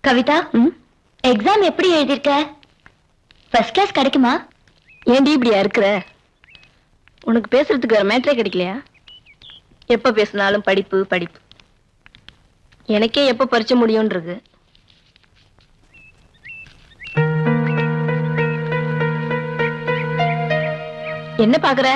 Kavitha, exam எப்படி எழுதிருக்க? First class கிடைக்குமா? ஏன்டி இப்படியா இருக்கிற? உனக்கு பேசுறதுக்கு வேற மேட்டரே கிடைக்கலையா? எப்ப பேசினாலும் படிப்பு படிப்பு. எனக்கே எப்ப பரிச்சை முடியும்ன்றது. என்ன பாக்குற?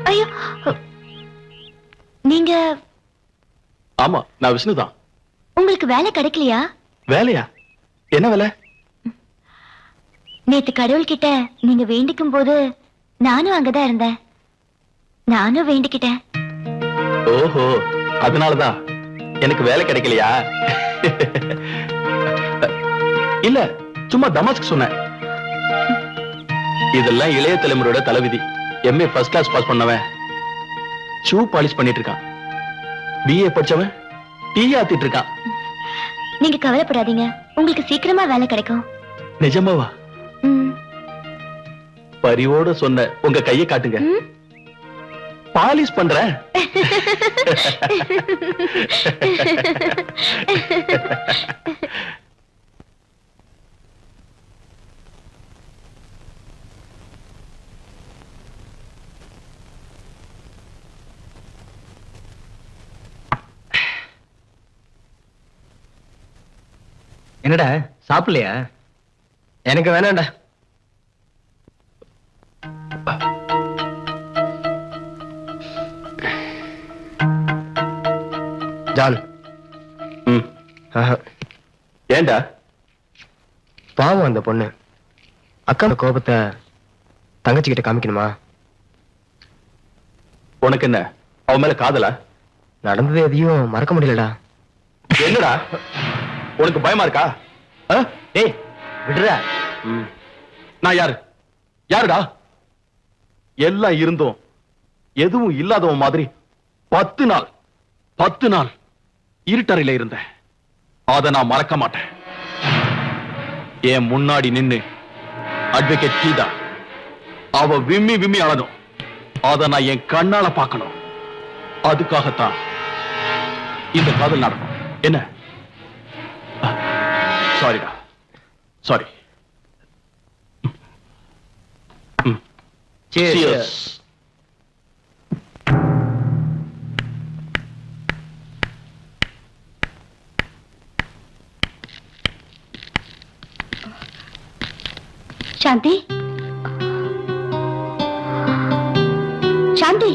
ஐயோ, நீங்க? ஆமா, நான் விஷ்ணுதான். உங்களுக்கு வேலை கிடைக்கலையா? வேலையா? என்ன வேலை? நேத்து கடவுள் கிட்ட நீங்க வேண்டிக்கும் போது நானும் அங்கதான் இருந்தேன். நானும் வேண்டிக்கிட்டேன். ஓஹோ, அதனாலதான் எனக்கு வேலை கிடைக்கலையா? இல்ல, சும்மா தமாஸ்க்கு சொன்னேன். இதெல்லாம் இளைய தலைமுறையோட தலைவிதி. எம்ஏ ஃபர்ஸ்ட் கிளாஸ் பாஸ் பண்ணவன் ஷூ பாலிஷ் பண்ணிட்டு இருக்கான். பிஏ படிச்சவன் டீ ஆத்திட்டு இருக்கான். நீங்க கவலைப்படாதீங்க, உங்களுக்கு சீக்கிரமா வேலை கிடைக்கும். நிஜமாவா? பரிவோட சொன்ன உங்க கையை காட்டுங்க. பாலிஷ் பண்றேன். என்னடா சாப்பிடலையா? எனக்கு வேணாம்டா. ஜான். ஏண்டா? பாவம் அந்த பொண்ணு. அக்கா கோபத்தை தங்கச்சிக்கிட்ட காமிக்கணுமா? உனக்கு என்ன அவன் மேல காதலா? நடந்தது எதையும் மறக்க முடியலடா. என்னடா உனக்கு பயமா இருக்கா? டேய் விடுறா. நான் யாரு? யாருடா? எல்லாம் இருந்தும் எதுவும் இல்லாதவன் மாதிரி 10 நாள் இருட்டறையில இருந்தேன். அத நான் மறக்க மாட்டேன். என் முன்னாடி நின்னு அட்வொகேட் கீதா அவ விம்மி விம்மி அழணும். அத நான் என் கண்ணால பார்க்கணும். அதுக்காகத்தான் இந்த காதல் நடக்கும். என்ன? சாரிடா, சாரி. Cheers. சாந்தி, சாந்தி.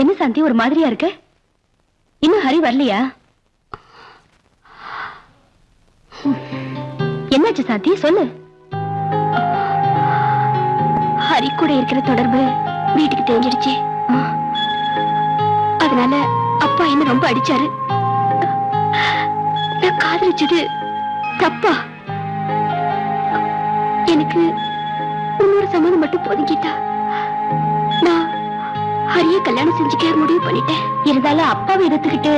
என்ன சாந்தி ஒரு மாதிரியா இருக்கு? இன்னும் ஹரி வரலையா? என்னாச்சு சாந்தி, சொல்லு. ஹரி கூட இருக்கிற தொடர்பு வீட்டுக்கு தெரிஞ்சிடுச்சு. அதனால அப்பா என்ன ரொம்ப அடிச்சாரு. நான் காதலிச்சது தப்பா? எனக்கு இன்னொரு சம்மதம் மட்டும் போதுங்கிட்டா நான் ஹரிய கல்யாணம் செஞ்சுக்க முடிவு பண்ணிட்டேன். இருந்தாலும் அப்பாவை எதிர்த்துக்கிட்டு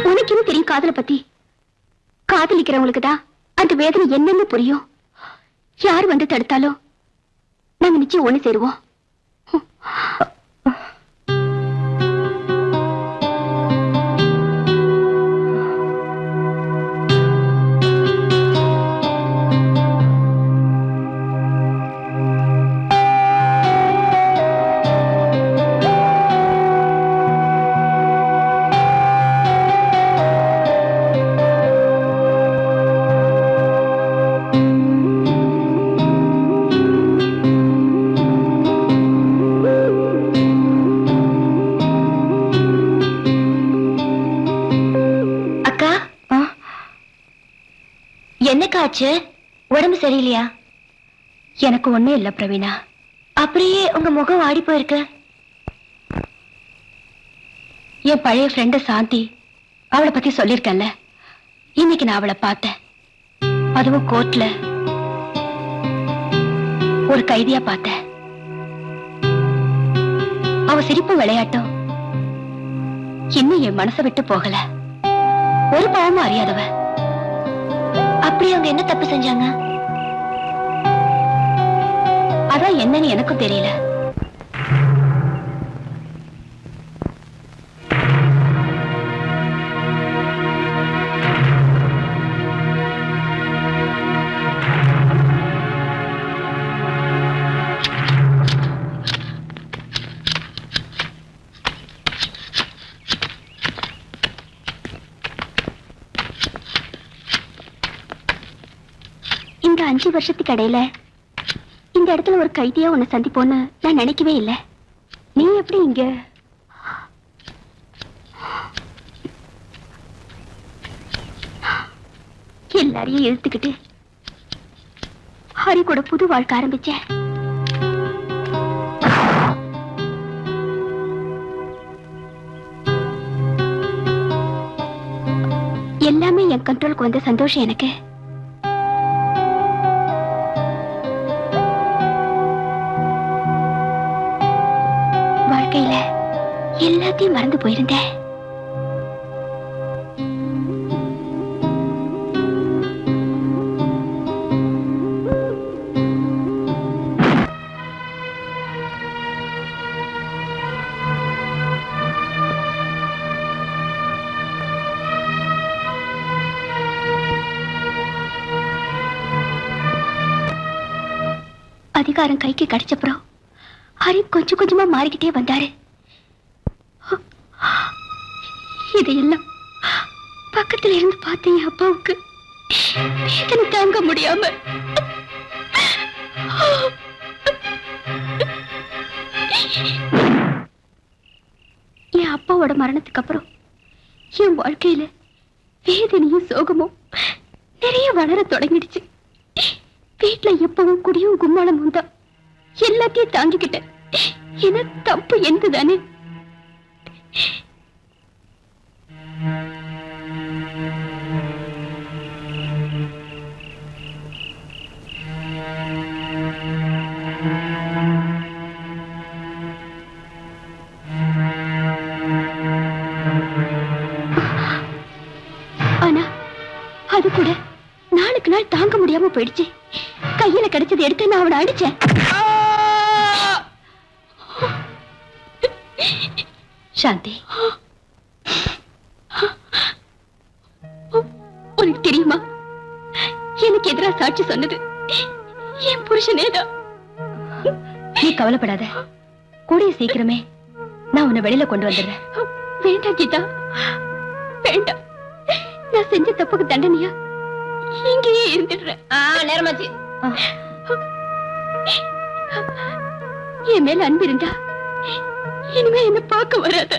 உனக்கு என்ன தெரியும் காதலை பத்தி? காதலிக்கிறவங்களுக்கு தான் அந்த வேதனை என்னன்னு புரியும். யார் வந்து தடுத்தாலும் நாங்க நிச்சயம் ஒண்ணு சேருவோம். என்னக்காச்சு? உடம்பு சரியில்லையா? எனக்கு ஒண்ணே இல்ல பிரவீனா. அப்படியே உங்க முகம் ஆடி போயிருக்கு. என் பழைய ஃப்ரெண்ட் சாந்தி, அவளை பத்தி சொல்லிருக்கேன்ல. இன்னைக்கு நான் அவளை பார்த்தேன். அதுவும் கோர்ட்ல ஒரு கைதியா பார்த்தேன். அவ சிரிப்பு விளையாட்டும் இன்னும் என் மனசை விட்டு போகல. ஒரு பாவமும் அறியாதவ. அப்படி அவங்க என்ன தப்பு செஞ்சாங்க? அதான் என்னன்னு எனக்கும் தெரியல. இந்த 5 வருஷத்துக்கு இடையில இந்த இடத்துல ஒரு கைதியா உன்னை சந்திப்போன்னு நான் நினைக்கவே இல்லை. நீ எப்படி இங்க? எல்லாரையும் இழுத்துக்கிட்டு ஹரி கூட புது வாழ்க்கை ஆரம்பிச்சேன். எல்லாமே என் கண்ட்ரோலுக்கு வந்த சந்தோஷம் எனக்கு. வாழ்க்கையில எல்லாத்தையும் மறந்து போயிருந்தேன். அதிகாரம் கைக்கு கிடைச்சப்புறம் ஹரி கொஞ்சம் கொஞ்சமா மாறிக்கிட்டே வந்தாரு. இதையெல்லாம் பக்கத்துல இருந்து பார்த்த என் அப்பாவுக்கு வேதனை தாங்க முடியாம என் அப்பாவோட மரணத்துக்கு அப்புறம் என் வாழ்க்கையில வேதனையும் சோகமும் நிறைய வளர தொடங்கிடுச்சு. வீட்டுல எப்பவும் குடியும் கும்மாளமும் தான். எல்லாத்தையும் தாங்கிக்கிட்டேன். என்ன தப்பு என்னதானே? ஆனா அது கூட நாளுக்கு நாள் தாங்க முடியாம போயிடுச்சு. கையில கிடைச்சது எடுத்து நான் அவனை அடிச்சேன். சாந்தி, உனக்கு தெரியுமா, எனக்கு எதிரா சாட்சி சொன்னது என் புருஷனேதான். நீ கவலைப்படாத. கூடிய சீக்கிரமே நான் உன்னை வெளியில கொண்டு வந்துடுறேன். வேண்டாம் கீதா, வேண்டாம். நான் செஞ்ச தப்புக்கு தண்டனையா இங்கேயே இருந்துடுறேன். நேரமாச்சு. என் மேல அன்பு இருந்தா இனிமே என்ன பார்க்க வராத.